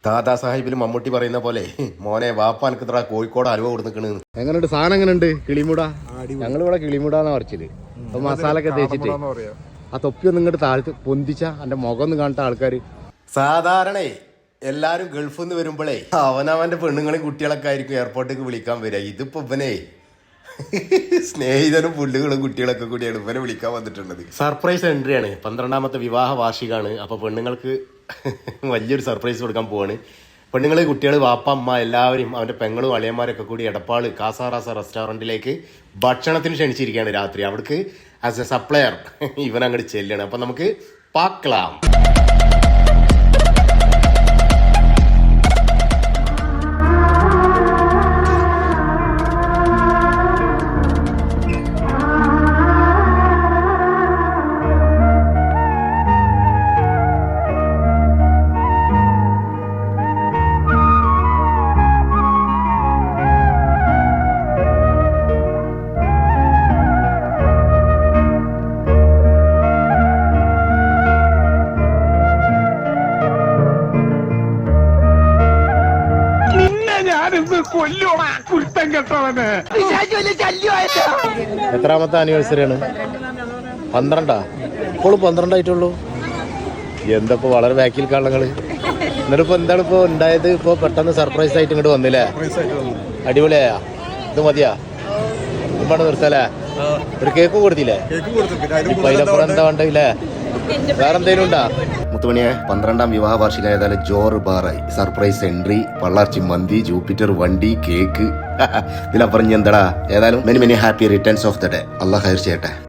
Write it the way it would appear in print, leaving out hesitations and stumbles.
ദാദാ സാഹിബിൽ മമ്മൂട്ടി പറയുന്ന പോലെ മോനെ വാപ്പ എനിക്ക് ഇത്ര കോഴിക്കോട് അലുവ കൊടുക്കണ്. എങ്ങനെയുണ്ട് സാധനം? എങ്ങനെയുണ്ട് കിളിമുട? ഞങ്ങളിവിടെ കിളിമുടാന്നാ പറിച്ചത്. അപ്പൊ മസാല ഒക്കെ തേച്ചിട്ട് ആ തൊപ്പി ഒന്ന് ഇങ്ങോട്ട് താഴ്ത്ത് പൊന്തിച്ച എന്റെ മുഖം ഒന്ന് കാണട്ട ആൾക്കാർ. സാധാരണ എല്ലാരും ഗൾഫിൽ നിന്ന് വരുമ്പോഴേ അവനവന്റെ പെണ്ണുങ്ങളെയും കുട്ടികളൊക്കെ ആയിരിക്കും എയർപോർട്ടിലേക്ക് വിളിക്കാൻ വരിക. ഇതിപ്പോ ഇവനെ സ്നേഹിതനും പുല്ലുകളും കുട്ടികളൊക്കെ കൂടിയാണ് ഇവനെ വിളിക്കാൻ വന്നിട്ടുള്ളത്. സർപ്രൈസ് എൻട്രിയാണ്. 12ാമത്തെ വിവാഹ വാർഷികമാണ്. അപ്പൊ പെണ്ണുങ്ങൾക്ക് വലിയൊരു സർപ്രൈസ് കൊടുക്കാൻ പോവാണ്. പെണ്ണുങ്ങള്, കുട്ടികൾ, വാപ്പ, അമ്മ എല്ലാവരും അവന്റെ പെങ്ങളും അളിയന്മാരൊക്കെ കൂടി എടപ്പാള് കാസാറാസ റെസ്റ്റോറന്റിലേക്ക് ഭക്ഷണത്തിന് ക്ഷണിച്ചിരിക്കുകയാണ് രാത്രി. അവിടേക്ക് ആസ് എ സപ്ലയർ ഇവൻ അങ്ങോട്ട് ചെല്ലാണ്. അപ്പൊ നമുക്ക് പാക്ലാം. എത്രാമത്തെ ആനിവേഴ്സറിയാണ്? 12. ഇപ്പോൾ 12 ആയിട്ടുള്ളൂ. എന്തപ്പോ വളരെ ബാക്കിൽ കാണങ്ങള്. എന്നിട്ടിപ്പോ എന്താണ് ഇപ്പൊ ഉണ്ടായത്? ഇപ്പൊ പെട്ടെന്ന് സർപ്രൈസ് ആയിട്ട് ഇങ്ങോട്ട് വന്നില്ലേ? അടിപൊളിയാ? ഇത് മതിയാ? ഇമ്പാട് നിർത്തല്ലേ? ഒരു കേക്ക് കൊടുത്തില്ലേ? ഇപ്പൊ അതിലപ്പുറം എന്താ വേണ്ടല്ലേ? വേറെ എന്തെങ്കിലും ഉണ്ടാ? മുത്തുമണിയെ 12ാം വിവാഹ വാർഷിക ഏതായാലും ജോറ് ബാറായി. സർപ്രൈസ് എൻട്രി, പള്ളാർച്ചി മന്തി, ജൂപ്പിറ്റർ വണ്ടി, കേക്ക്. ഇതിലപ്പുറം എന്താടാ? ഏതായാലും many happy returns of the day. Allah higher ചെയ്യട്ടെ.